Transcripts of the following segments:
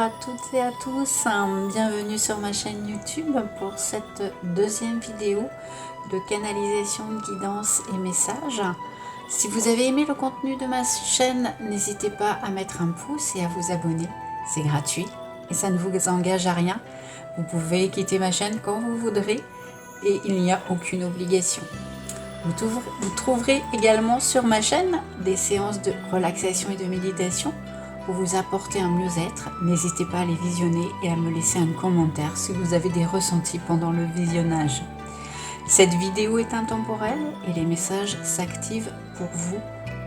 à toutes et à tous, bienvenue sur ma chaîne YouTube pour cette deuxième vidéo de canalisation de guidance et messages. Si vous avez aimé le contenu de ma chaîne, n'hésitez pas à mettre un pouce et à vous abonner, c'est gratuit et ça ne vous engage à rien. Vous pouvez quitter ma chaîne quand vous voudrez et il n'y a aucune obligation. Vous trouverez également sur ma chaîne des séances de relaxation et de méditation pour vous apporter un mieux-être. N'hésitez pas à les visionner et à me laisser un commentaire si vous avez des ressentis pendant le visionnage. Cette vidéo est intemporelle et les messages s'activent pour vous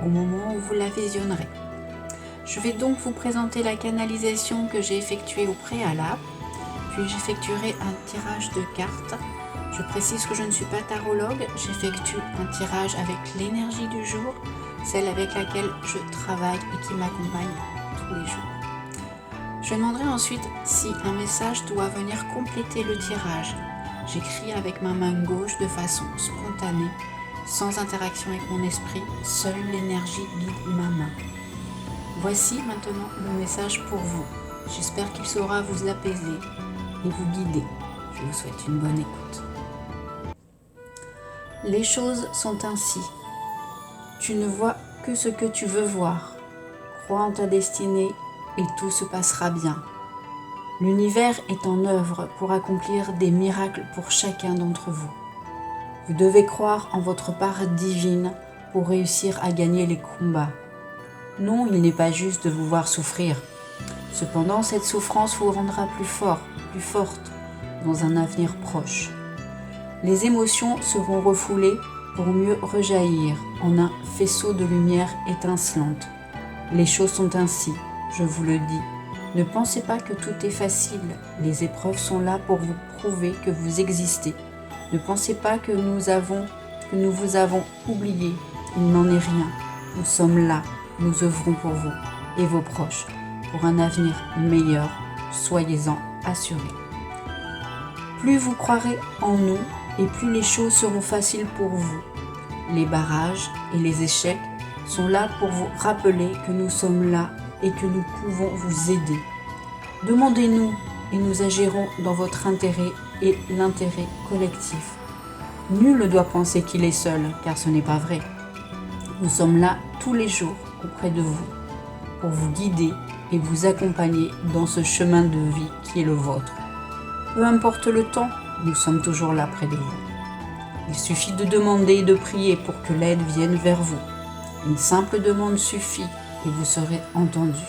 au moment où vous la visionnerez. Je vais donc vous présenter la canalisation que j'ai effectuée au préalable, puis j'effectuerai un tirage de cartes. Je précise que je ne suis pas tarologue, j'effectue un tirage avec l'énergie du jour, celle avec laquelle je travaille et qui m'accompagne tous les jours. Je demanderai ensuite si un message doit venir compléter le tirage. J'écris avec ma main gauche de façon spontanée, sans interaction avec mon esprit, seule l'énergie guide ma main. Voici maintenant le message pour vous. J'espère qu'il saura vous apaiser et vous guider. Je vous souhaite une bonne écoute. Les choses sont ainsi. Tu ne vois que ce que tu veux voir. Crois en ta destinée et tout se passera bien. L'univers est en œuvre pour accomplir des miracles pour chacun d'entre vous. Vous devez croire en votre part divine pour réussir à gagner les combats. Non, il n'est pas juste de vous voir souffrir. Cependant, cette souffrance vous rendra plus fort, plus forte dans un avenir proche. Les émotions seront refoulées pour mieux rejaillir en un faisceau de lumière étincelante. Les choses sont ainsi, je vous le dis. Ne pensez pas que tout est facile, les épreuves sont là pour vous prouver que vous existez. Ne pensez pas que nous vous avons oublié, il n'en est rien. Nous sommes là, nous œuvrons pour vous et vos proches, pour un avenir meilleur, soyez-en assurés. Plus vous croirez en nous, et plus les choses seront faciles pour vous. Les barrages et les échecs sont là pour vous rappeler que nous sommes là et que nous pouvons vous aider. Demandez-nous et nous agirons dans votre intérêt et l'intérêt collectif. Nul ne doit penser qu'il est seul, car ce n'est pas vrai. Nous sommes là tous les jours auprès de vous, pour vous guider et vous accompagner dans ce chemin de vie qui est le vôtre. Peu importe le temps, nous sommes toujours là près de vous. Il suffit de demander et de prier pour que l'aide vienne vers vous. Une simple demande suffit et vous serez entendu.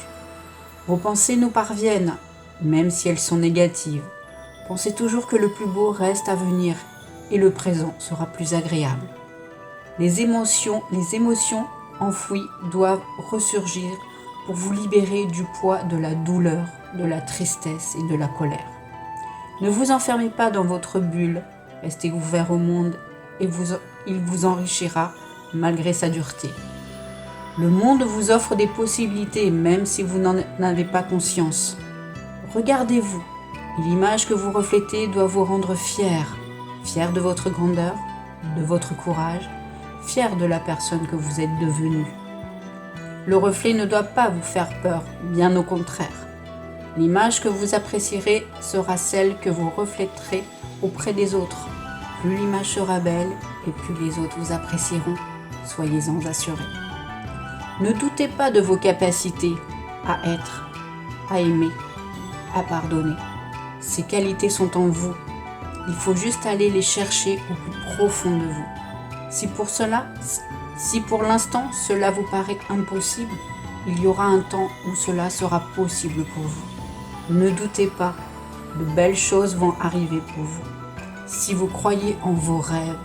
Vos pensées nous parviennent, même si elles sont négatives. Pensez toujours que le plus beau reste à venir et le présent sera plus agréable. Les émotions enfouies doivent ressurgir pour vous libérer du poids de la douleur, de la tristesse et de la colère. Ne vous enfermez pas dans votre bulle, restez ouvert au monde et il vous enrichira malgré sa dureté. Le monde vous offre des possibilités même si vous n'en avez pas conscience. Regardez-vous et l'image que vous reflétez doit vous rendre fier de votre grandeur, de votre courage, fier de la personne que vous êtes devenue. Le reflet ne doit pas vous faire peur, bien au contraire. L'image que vous apprécierez sera celle que vous reflèterez auprès des autres. Plus l'image sera belle et plus les autres vous apprécieront, soyez-en assurés. Ne doutez pas de vos capacités à être, à aimer, à pardonner. Ces qualités sont en vous. Il faut juste aller les chercher au plus profond de vous. Si pour l'instant cela vous paraît impossible, il y aura un temps où cela sera possible pour vous. Ne doutez pas, de belles choses vont arriver pour vous. Si vous croyez en vos rêves,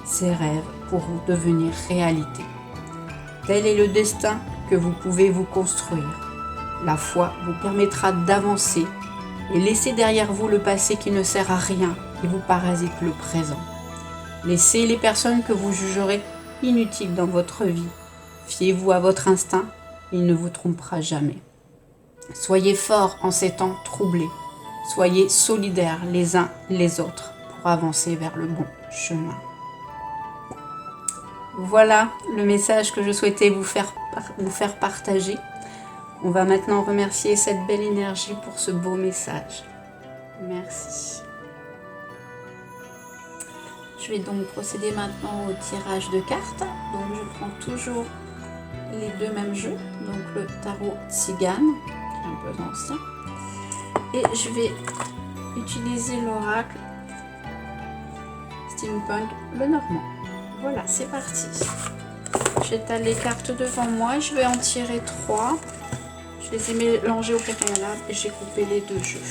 ces rêves pourront devenir réalité. Tel est le destin que vous pouvez vous construire. La foi vous permettra d'avancer et laisser derrière vous le passé qui ne sert à rien et vous parasite le présent. Laissez les personnes que vous jugerez inutiles dans votre vie. Fiez-vous à votre instinct, il ne vous trompera jamais. Soyez forts en ces temps troublés. Soyez solidaires les uns les autres pour avancer vers le bon chemin. Voilà le message que je souhaitais vous faire partager. On va maintenant remercier cette belle énergie pour ce beau message. Merci. Je vais donc procéder maintenant au tirage de cartes. Donc je prends toujours les deux mêmes jeux, donc le tarot Tzigane, qui est un peu ancien, et je vais utiliser l'oracle Steampunk le Normand. Voilà, c'est parti. J'étale les cartes devant moi, je vais en tirer 3. Je les ai mélangées au préalable et j'ai coupé les deux jeux.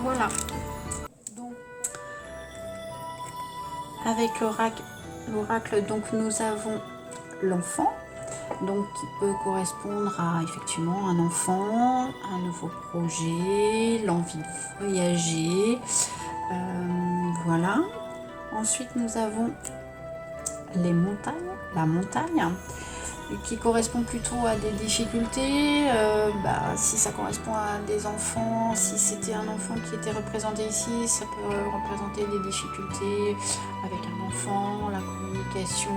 Voilà. Donc, avec l'oracle, donc nous avons l'enfant, donc qui peut correspondre à effectivement un enfant, un nouveau projet, l'envie de voyager, voilà. Ensuite nous avons les montagnes, la montagne, qui correspond plutôt à des difficultés, si ça correspond à des enfants, si c'était un enfant qui était représenté ici, ça peut représenter des difficultés avec un enfant, la communication,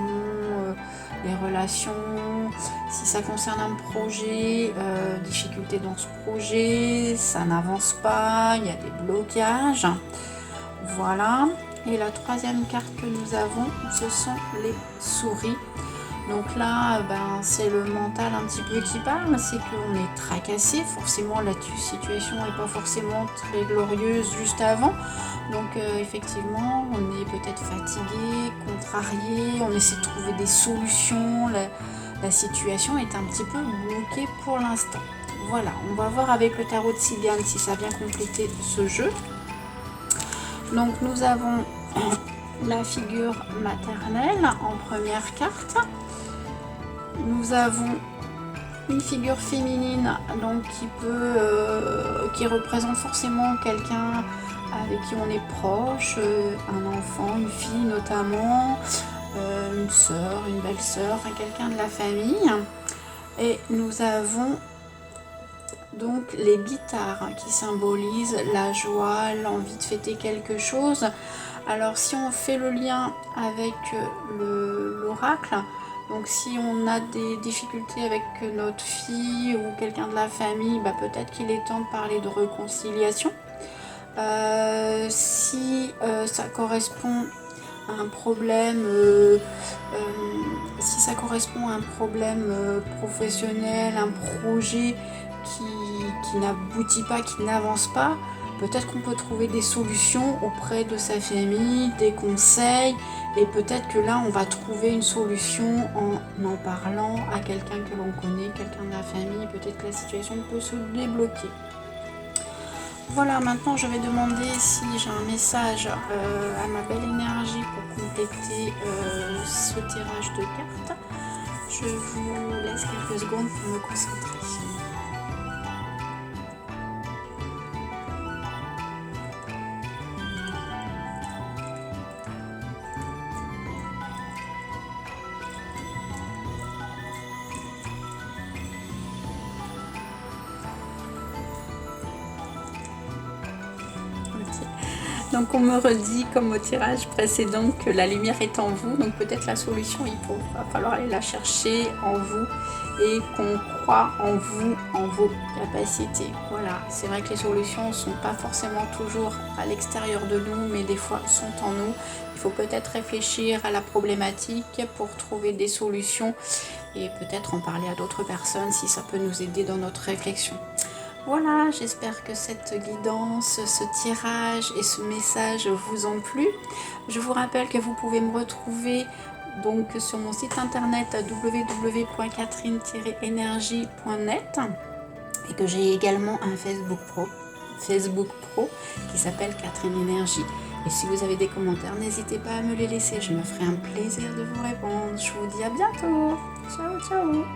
les relations. Si ça concerne un projet, difficultés dans ce projet, ça n'avance pas, il y a des blocages, voilà. Et la troisième carte que nous avons, ce sont les souris. Donc là, c'est le mental un petit peu qui parle, c'est qu'on est tracassé, forcément la situation n'est pas forcément très glorieuse juste avant, donc effectivement on est peut-être fatigué, contrarié, on essaie de trouver des solutions, la situation est un petit peu bloquée pour l'instant. Voilà, on va voir avec le tarot de Tzigane si ça vient compléter ce jeu. Donc nous avons la figure maternelle en première carte. Nous avons une figure féminine donc qui représente forcément quelqu'un avec qui on est proche, un enfant, une fille notamment, une sœur, une belle-sœur, quelqu'un de la famille. Et nous avons donc les guitares qui symbolisent la joie, l'envie de fêter quelque chose. Alors si on fait le lien avec l'oracle, donc si on a des difficultés avec notre fille ou quelqu'un de la famille, peut-être qu'il est temps de parler de réconciliation. Si ça correspond à un problème, si ça correspond à un problème professionnel, un projet qui n'aboutit pas, qui n'avance pas, peut-être qu'on peut trouver des solutions auprès de sa famille, des conseils, et peut-être que là on va trouver une solution en parlant à quelqu'un que l'on connaît, quelqu'un de la famille, peut-être que la situation peut se débloquer. Voilà, maintenant je vais demander si j'ai un message à ma belle énergie pour compléter ce tirage de cartes. Je vous laisse quelques secondes pour me concentrer. Donc on me redit comme au tirage précédent que la lumière est en vous, donc peut-être la solution il va falloir aller la chercher en vous et qu'on croit en vous, en vos capacités. Voilà, c'est vrai que les solutions ne sont pas forcément toujours à l'extérieur de nous, mais des fois sont en nous. Il faut peut-être réfléchir à la problématique pour trouver des solutions et peut-être en parler à d'autres personnes si ça peut nous aider dans notre réflexion. Voilà, j'espère que cette guidance, ce tirage et ce message vous ont plu. Je vous rappelle que vous pouvez me retrouver donc sur mon site internet www.catherine-énergie.net et que j'ai également un Facebook Pro qui s'appelle Catherine Énergie. Et si vous avez des commentaires, n'hésitez pas à me les laisser, je me ferai un plaisir de vous répondre. Je vous dis à bientôt. Ciao, ciao.